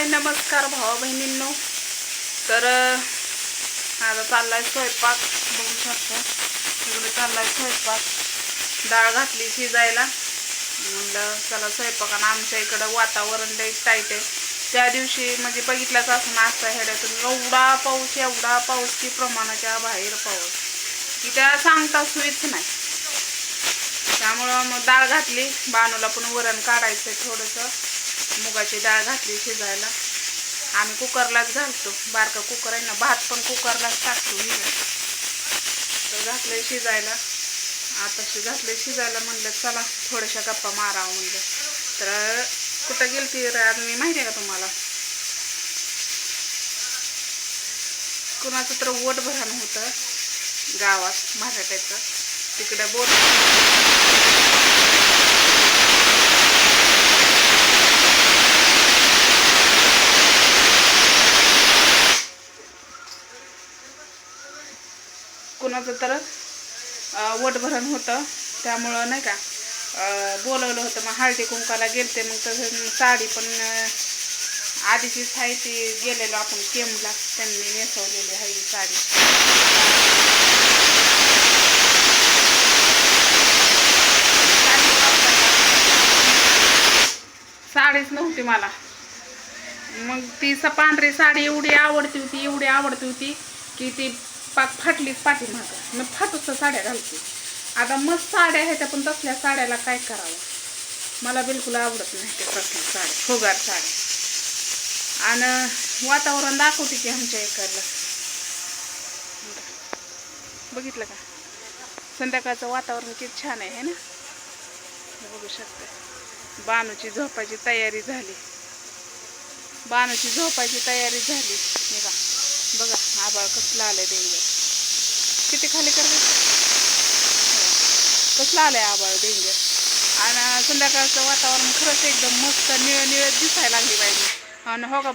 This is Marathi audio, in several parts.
हाय नमस्कार भावा बहिणींनो. तर आता चाललाय स्वयंपाक. बघू शकता इकडे चाललाय स्वयंपाक. डाळ घातली शिजायला. म्हणलं चला स्वयंपाकानं. आमच्या इकडं वातावरण लई टाईट आहे. त्या दिवशी म्हणजे बघितलंच असं नाचता हेड्यातून एवढा पाऊस की प्रमाणाच्या बाहेर पाऊस की त्या सांगता सुईच नाही. त्यामुळं मग डाळ घातली. बानूला पण वरण काढायचं थोडंसं. मुगाची डाळ घातली शिजायला. आम्ही कुकरलाच घालतो. बारका कुकर आहे ना, भात पण कुकरलाच टाकतो. तर घातलंय शिजायला. आताशी घातलंय शिजायला. म्हणलं चला थोड्याशा गप्पा मारावं म्हणलं. तर कुठं गेलती आज मी माहिती आहे का तुम्हाला? कुणाचं तर वट भरण होतं गावात मराठ्याचं. तिकडे कुणाचं तर वटभरण होतं. त्यामुळं नाही का बोलवलं होतं. मग हळदी कुंकाला गेलते. मग तसं साडी पण आधीची आहे ती गेलेलो आपण केमला. त्यांनी नेसवलेली आहे ही साडी. साडीच नव्हती मला. मग ती पांढरी साडी एवढी आवडती होती की ती पाक फाटलीच पाठीमागं. मग फाटूच साड्या घालते. आता मस्त साड्या आहेत पण तसल्या साड्याला काय करावं. मला बिलकुल आवडत नाही त्या तसल्या साड्या, फुगार साड्या. आणि वातावरण दाखवते की आमच्या इकडलं बघितलं का? संध्याकाळचं वातावरण किती छान आहे ना. बघू शकते. बानूची झोपायची तयारी झाली. बघा आबाळ कसलं आलंय डेंजर. किती खाली करते कसलं आलंय आबाळ डेंजर. आणि संध्याकाळचं वातावरण खरंच एकदम मस्त निळं दिसायला लागली पाहिजे. आणि हो का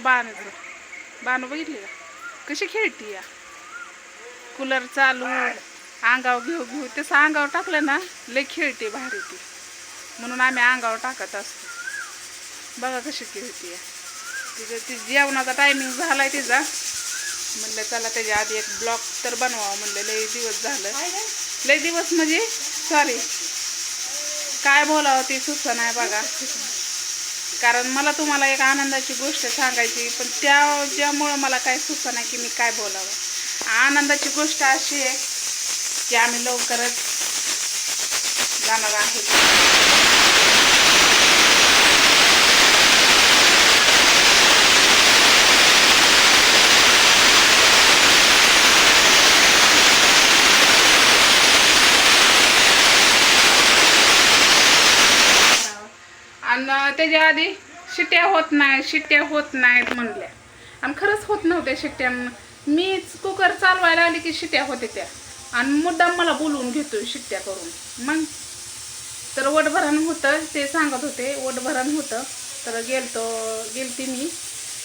बानू बघितली का कशी खेळती या. कूलर चालू अंगावर घेऊ तसं अंगावर टाकलं ना लई खेळते भारी ती. म्हणून आम्ही अंगावर टाकत असतो. बघा कशी खेळती या. ती जेवणाचा टायमिंग झालाय तिचा. म्हणलं चला त्याच्या आधी एक ब्लॉग तर बनवावं म्हणलं. लई दिवस झालं. लई दिवस म्हणजे सॉरी काय बोलावं ते सुचत नाही बघा. कारण मला तुम्हाला एक आनंदाची गोष्ट सांगायची पण ज्यामुळं मला काय सुचत नाही की मी काय बोलावं. आनंदाची गोष्ट अशी आहे की आम्ही लवकरच जाणार आहोत. आणि त्याच्या आधी शिट्ट्या होत नाहीत म्हणल्या. आणि खरंच होत नव्हत्या शिट्ट्या. मीच कुकर चालवायला आली की शिट्ट्या होते त्या. आणि मुद्दाम मला बोलवून घेतोय शिट्ट्या करून. मग तर वटभरण होतं ते सांगत होते. वटभरण होतं तर गेलती मी.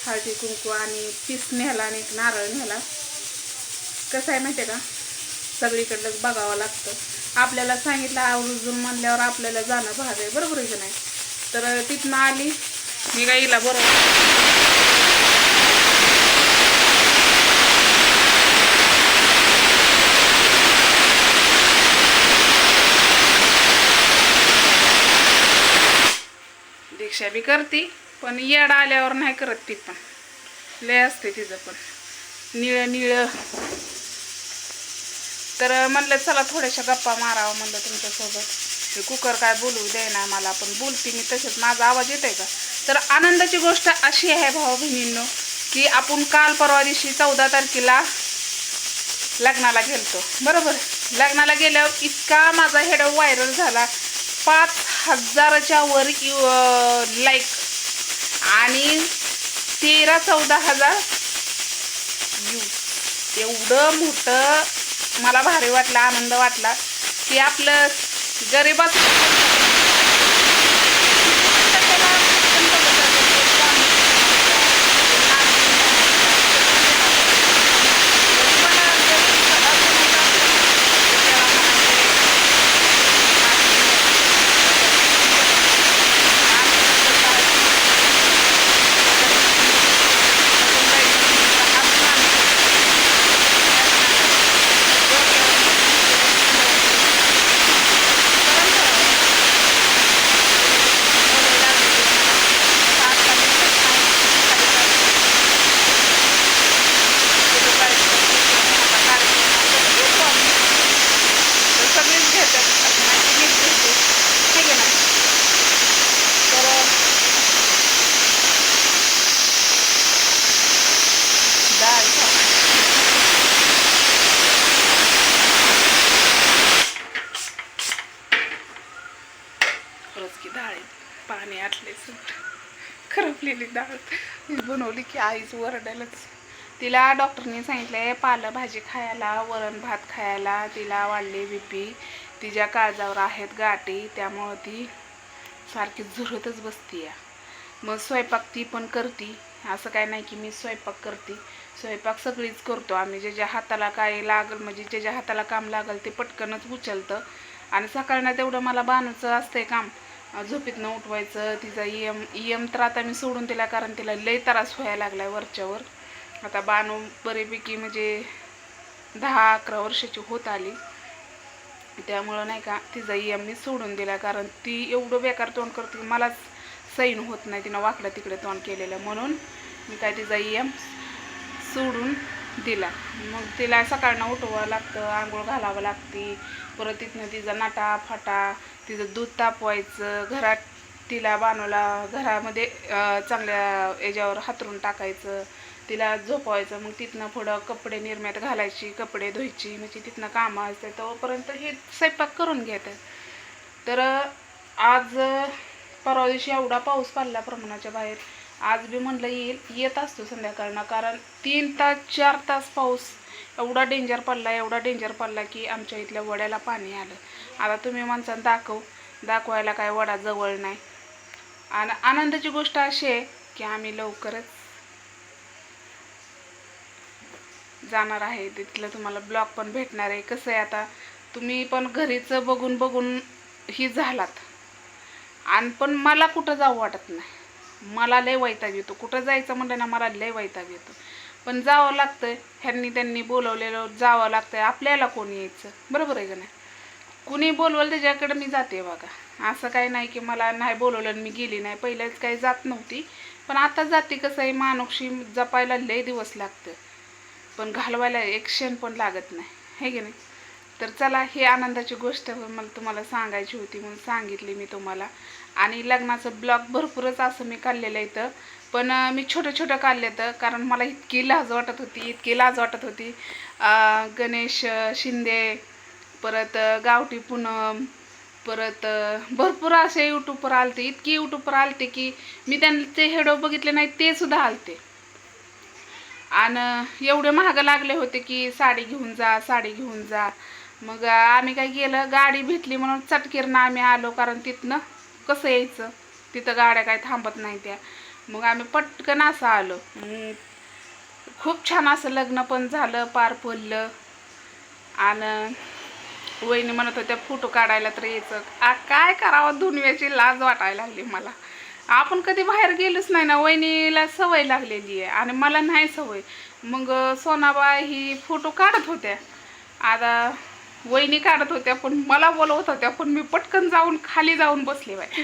हळदी कुंकू आणि पीस नेला आणि एक नारळ नेला. कसं आहे माहिती आहे का, सगळीकडलं बघावं लागतं. आपल्याला सांगितलं आवर्जून म्हणल्यावर आपल्याला जाणं भाग आहे. बरोबर आहे की नाही? तर तिथनं आली मी गाईला बरोबर दीक्षा बी करते पण येड आल्यावर नाही करत. ती पण लय असते तिचं पण निळं. तर म्हणलं चला थोड्याशा गप्पा मारावं म्हणलं तुमच्यासोबत. कुकर काय बोलू दे ना मला. पण बोलते मी तसेच. माझा आवाज येत आहे का? तर आनंदाची गोष्ट अशी आहे भाऊ बहिणींनो की आपण काल परवा दिवशी 14 तारखेला लग्नाला गेलतो. बरोबर. लग्नाला गेल्यावर इतका माझा हेड व्हायरल झाला. 5,000च्या वर लाईक आणि 13-14 हजार व्ह्यू. एवढं मोठं मला भारी वाटलं. आनंद वाटला की आपलं गरीबात मी बनवली की आईच वरडायलाच. तिला डॉक्टरने सांगितलंय पालेभाजी खायला, वरण भात खायला. तिला वाढले BP, तिच्या काळजावर आहेत गाठी, त्यामुळं ती सारखी झुरतच बसती. मग स्वयंपाक ती पण करते, असं काय नाही की मी स्वयंपाक करते. स्वयंपाक सगळीच करतो आम्ही. ज्याच्या हाताला काय लागल, म्हणजे ज्याच्या हाताला काम लागल ते पटकनच उचलतं. आणि सकाळनं तेवढं मला बानूचं असतंय काम, झोपेतनं उठवायचं. तिचा EM तर आता मी सोडून दिला, कारण तिला लय त्रास व्हायला लागलाय वरच्यावर. आता बानू बऱ्यापैकी म्हणजे 10-11 वर्षाची होत आली, त्यामुळं नाही का तिचा EM मी सोडून दिला. कारण ती एवढं बेकार तोंड करते, मलाच सैन होत नाही तिनं वाकडं तिकडे तोंड केलेलं. म्हणून मी काय तिचा EM सोडून दिला. मग तिला सकाळनं उठवावं लागतं, आंघोळ घालावं लागते. परत तिथनं तिचा नाटा फाटा, तिचं दूध तापवायचं, घरात तिला बानूला घरामध्ये चांगल्या याच्यावर हातरून टाकायचं, तिला झोपवायचं. मग तिथनं पुढं कपडे निरम्यात घालायची, कपडे धुवायची, म्हणजे तिथनं कामं असते. तोपर्यंत हे स्वयंपाक करून घेतं. तर आज परवा दिवशी एवढा पाऊस पडला प्रमाणाच्या बाहेर. आज बी म्हणलं येत असतो संध्याकाळनं, कारण 3 तास 4 तास पाऊस एवढा डेंजर पडला की आमच्या इथल्या वड्याला पाणी आलं. आता तुम्ही माणसानं दाखवायला काय वडा जवळ नाही. आणि आनंदाची गोष्ट अशी आहे की आम्ही लवकरच जाणार आहे. तिथलं तुम्हाला ब्लॉग पण भेटणार आहे. कसं आहे, आता तुम्ही पण घरीचं बघून ही झालात, आणि पण मला कुठं जाऊ वाटत नाही. मला लय वैताग येतो. कुठं जायचं म्हणलं ना मला लय वैताग येतो. पण जावं लागतंय, त्यांनी बोलवलेलं जावं लागतंय. आपल्याला कोणी यायचं, बरोबर आहे का नाही? कुणी बोलवलं त्याच्याकडे मी जाते बघा. असं काही नाही की मला नाही बोलवलं मी गेली नाही. पहिल्याच काही जात नव्हती, पण आता जाते. कसं आहे, मानुक्षी जपायला लय दिवस लागतं, पण घालवायला एक क्षण पण लागत नाही, हे की नाही? तर चला, ही आनंदाची गोष्ट मला तुम्हाला सांगायची होती म्हणून सांगितली मी तुम्हाला. आणि लग्नाचं ब्लॉग भरपूरच असं मी काढलेलं इथं, पण मी छोटं काढले तर, कारण मला इतकी लाज वाटत होती. गणेश शिंदे, परत गावठी पूनम, परत भरपूर असे यूट्यूबवर आलते. इतकी यूट्यूबवर आलते की मी त्यांचे व्हिडिओ बघितले नाही, ते सुद्धा आलते. आणि एवढे महाग लागले होते की साडी घेऊन जा. मग आम्ही काय केलं, गाडी भेटली म्हणून चटकीरनं आम्ही आलो, कारण तिथनं कसं यायचं, तिथं गाड्या काय थांबत नाही त्या. मग आम्ही पटकन असं आलो. खूप छान असं लग्न पण झालं, पार पडलं. आणि वहिनी म्हणत होत्या फोटो काढायला तर यायचं. काय करावं, दुनियाची लाज वाटायला लागली मला. आपण कधी बाहेर गेलोच नाही ना, वहिनीला सवय लागलेली आहे आणि मला नाही सवय. मग सोनाबाई ही फोटो काढत होत्या. आता वहिनी काढत होत्या, पण मला बोलवत होत्या, पण मी पटकन खाली जाऊन बसले बाय.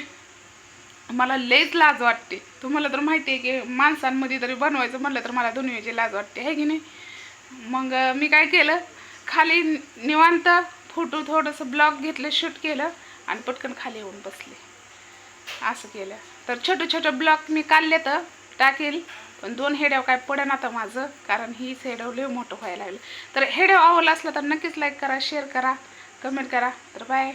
मला लयच लाज वाटते. तुम्हाला तर माहिती आहे की माणसांमध्ये तरी बनवायचं म्हणलं तर मला दुनियाची लाज वाटते, आहे की नाही? मग मी काय केलं, खाली निवांत फोटो थोडंसं ब्लॉग घेतलं, शूट केलं आणि पटकन खाली येऊन बसले. असं केलं. तर छोटं ब्लॉग मी काढले तर टाकेल, पण 2 हेड्याव काय पडेना आता माझं, कारण ही हेड्याव लय मोठं व्हायला लागलं. तर हेड्याव आवडलं असलं तर नक्कीच लाईक करा, शेअर करा, कमेंट करा. तर बाय.